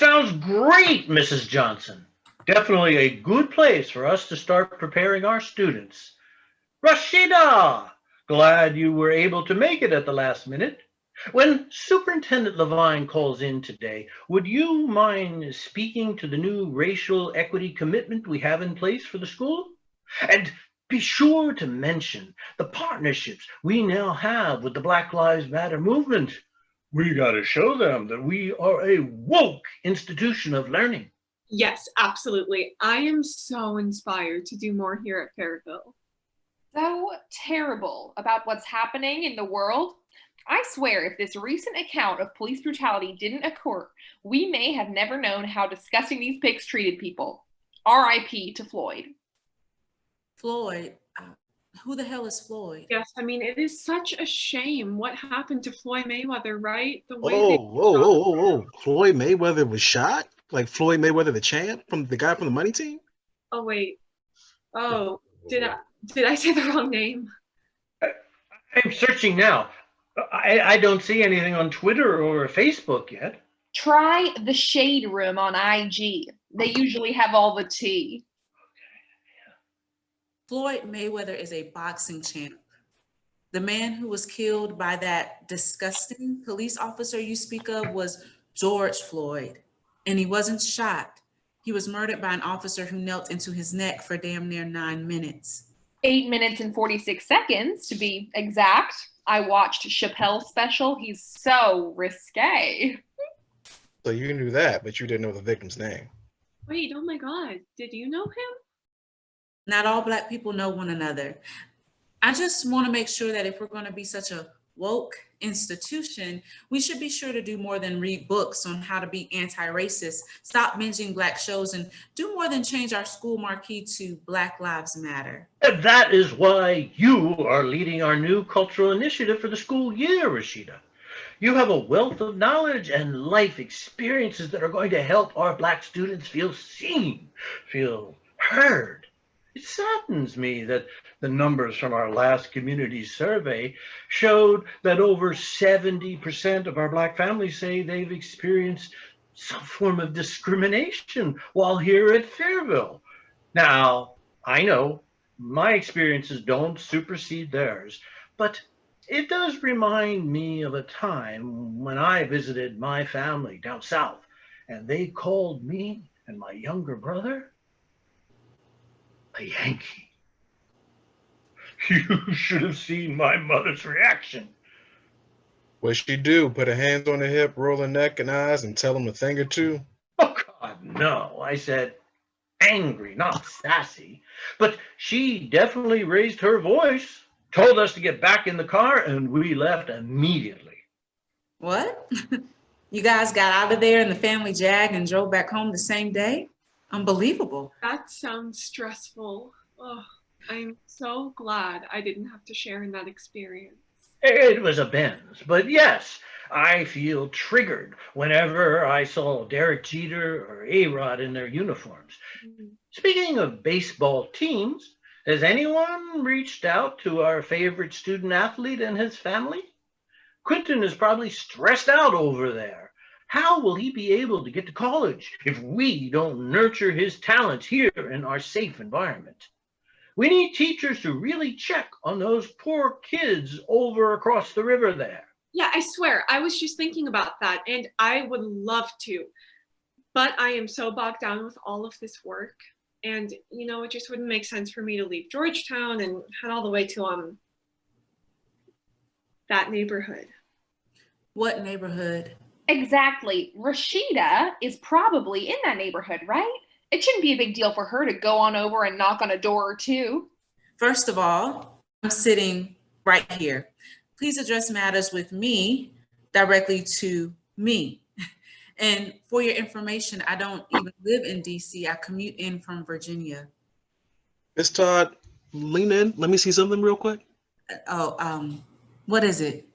sounds great, Mrs. Johnson. Definitely a good place for us to start preparing our students. Rashida! Glad you were able to make it at the last minute. When Superintendent Levine calls in today, would you mind speaking to the new racial equity commitment we have in place for the school? And be sure to mention the partnerships we now have with the Black Lives Matter movement. We got to show them that we are a woke institution of learning. Yes, absolutely. I am so inspired to do more here at Fairville. So terrible about what's happening in the world. I swear if this recent account of police brutality didn't occur, we may have never known how disgusting these pigs treated people. R.I.P. to Floyd. Floyd? Who the hell is Floyd? Yes, I mean, it is such a shame what happened to Floyd Mayweather, right? The way Whoa. Floyd Mayweather was shot? Like Floyd Mayweather, the champ, from the guy from the money team? Oh, wait. Oh, did I say the wrong name? I'm searching now. I don't see anything on Twitter or Facebook yet. Try the Shade Room on IG. They usually have all the tea. Floyd Mayweather is a boxing champ. The man who was killed by that disgusting police officer you speak of was George Floyd, and he wasn't shot. He was murdered by an officer who knelt into his neck for damn near 9 minutes. 8 minutes and 46 seconds, to be exact. I watched Chappelle's special. He's so risque. So you knew that, but you didn't know the victim's name. Wait, oh my God. Did you know him? Not all Black people know one another. I just want to make sure that if we're going to be such a woke institution, we should be sure to do more than read books on how to be anti-racist, stop binging Black shows, and do more than change our school marquee to Black Lives Matter. And that is why you are leading our new cultural initiative for the school year, Rashida. You have a wealth of knowledge and life experiences that are going to help our Black students feel seen, feel heard. It saddens me that the numbers from our last community survey showed that over 70% of our Black families say they've experienced some form of discrimination while here at Fairville. Now, I know my experiences don't supersede theirs, but it does remind me of a time when I visited my family down south and they called me and my younger brother a Yankee. You should have seen my mother's reaction. What'd she do? Put her hands on her hip, roll her neck and eyes, and tell him a thing or two? Oh, God, no. I said angry, not sassy. But she definitely raised her voice, told us to get back in the car, and we left immediately. What? You guys got out of there in the family jag and drove back home the same day? Unbelievable. That sounds stressful. Oh, I'm so glad I didn't have to share in that experience. It was a Benz, but yes, I feel triggered whenever I saw Derek Jeter or A-Rod in their uniforms. Speaking of baseball teams, has anyone reached out to our favorite student athlete and his family? Quentin is probably stressed out over there. How will he be able to get to college if we don't nurture his talents here in our safe environment? We need teachers to really check on those poor kids over across the river there. Yeah, I swear, I was just thinking about that, and I would love to. But I am so bogged down with all of this work. And, you know, it just wouldn't make sense for me to leave Georgetown and head all the way to that neighborhood. What neighborhood? Exactly. Rashida is probably in that neighborhood, right? It shouldn't be a big deal for her to go on over and knock on a door or two. First of all, I'm sitting right here. Please address matters with me directly to me. And for your information, I don't even live in DC. I commute in from Virginia. Miss Todd, lean in. Let me see something real quick. What is it?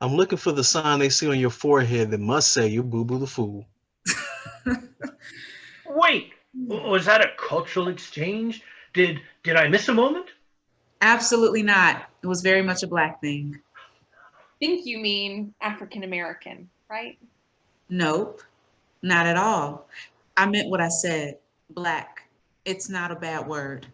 I'm looking for the sign they see on your forehead that must say you boo-boo the fool. Wait, was that a cultural exchange? Did I miss a moment? Absolutely not. It was very much a Black thing. Think you mean African American, right? Nope. Not at all. I meant what I said. Black. It's not a bad word.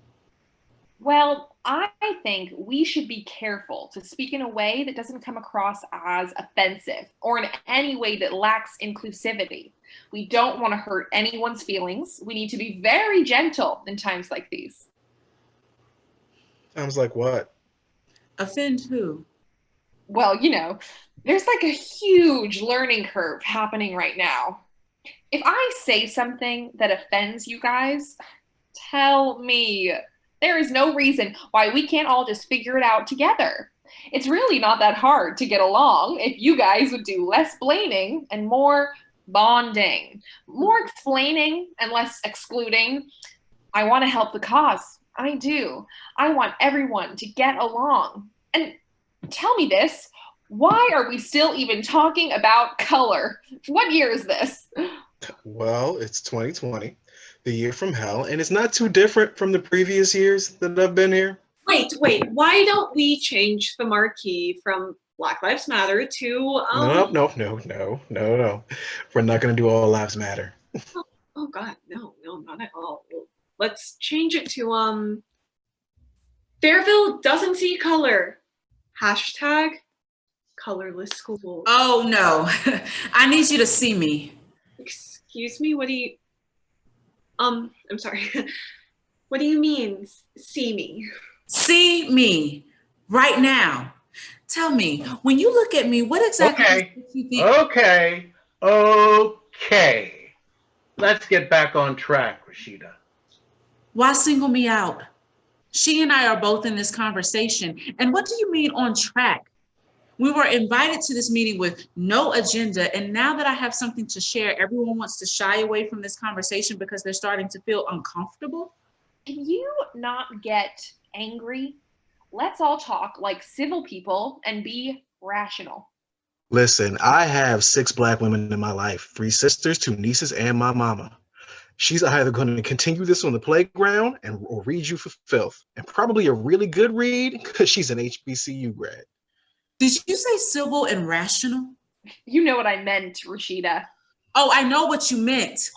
Well, I think we should be careful to speak in a way that doesn't come across as offensive or in any way that lacks inclusivity. We don't want to hurt anyone's feelings. We need to be very gentle in times like these. Sounds like what? Offend who? Well, there's like a huge learning curve happening right now. If I say something that offends you guys, tell me. There is no reason why we can't all just figure it out together. It's really not that hard to get along if you guys would do less blaming and more bonding, more explaining and less excluding. I want to help the cause. I do. I want everyone to get along. And tell me this, why are we still even talking about color? What year is this? Well, it's 2020, the year from hell, and it's not too different from the previous years that I've been here. Wait, why don't we change the marquee from Black Lives Matter to No. We're not going to do All Lives Matter. Oh God, no, not at all. Let's change it to Fairville doesn't see color. Hashtag colorless school. Oh no. I need you to see me. Excuse me, what do you I'm sorry. What do you mean, see me? See me right now. Tell me, when you look at me, what exactly Okay. you think? Okay. Let's get back on track, Rashida. Why single me out? She and I are both in this conversation. And what do you mean on track? We were invited to this meeting with no agenda. And now that I have something to share, everyone wants to shy away from this conversation because they're starting to feel uncomfortable. Can you not get angry? Let's all talk like civil people and be rational. Listen, I have 6 Black women in my life, 3 sisters, 2 nieces, and my mama. She's either going to continue this on the playground or read you for filth, and probably a really good read because she's an HBCU grad. Did you say civil and rational? You know what I meant, Rashida. Oh, I know what you meant.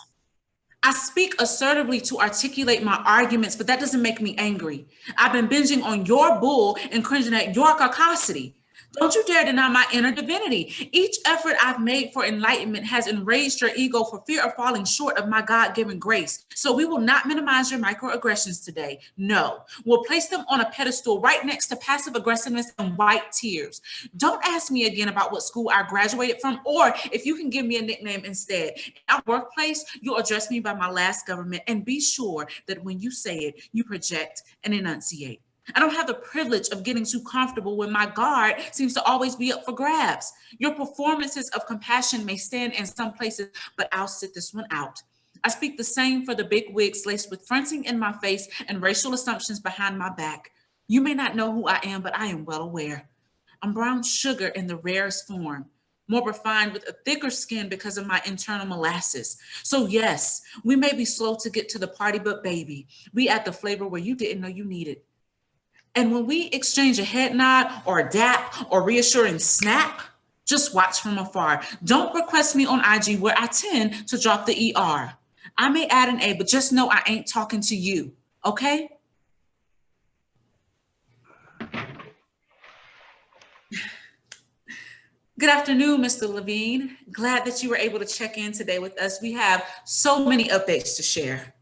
I speak assertively to articulate my arguments, but that doesn't make me angry. I've been binging on your bull and cringing at your caucasity. Don't you dare deny my inner divinity. Each effort I've made for enlightenment has enraged your ego for fear of falling short of my God-given grace. So we will not minimize your microaggressions today. No, we'll place them on a pedestal right next to passive aggressiveness and white tears. Don't ask me again about what school I graduated from, or if you can give me a nickname instead. In our workplace, you'll address me by my last government, and be sure that when you say it, you project and enunciate. I don't have the privilege of getting too comfortable when my guard seems to always be up for grabs. Your performances of compassion may stand in some places, but I'll sit this one out. I speak the same for the big wigs laced with fronting in my face and racial assumptions behind my back. You may not know who I am, but I am well aware. I'm brown sugar in the rarest form, more refined with a thicker skin because of my internal molasses. So yes, we may be slow to get to the party, but baby, we add the flavor where you didn't know you needed. And when we exchange a head nod or a dap or reassuring snap, just watch from afar. Don't request me on IG where I tend to drop the ER. I may add an A, but just know I ain't talking to you, okay? Good afternoon, Mr. Levine. Glad that you were able to check in today with us. We have so many updates to share.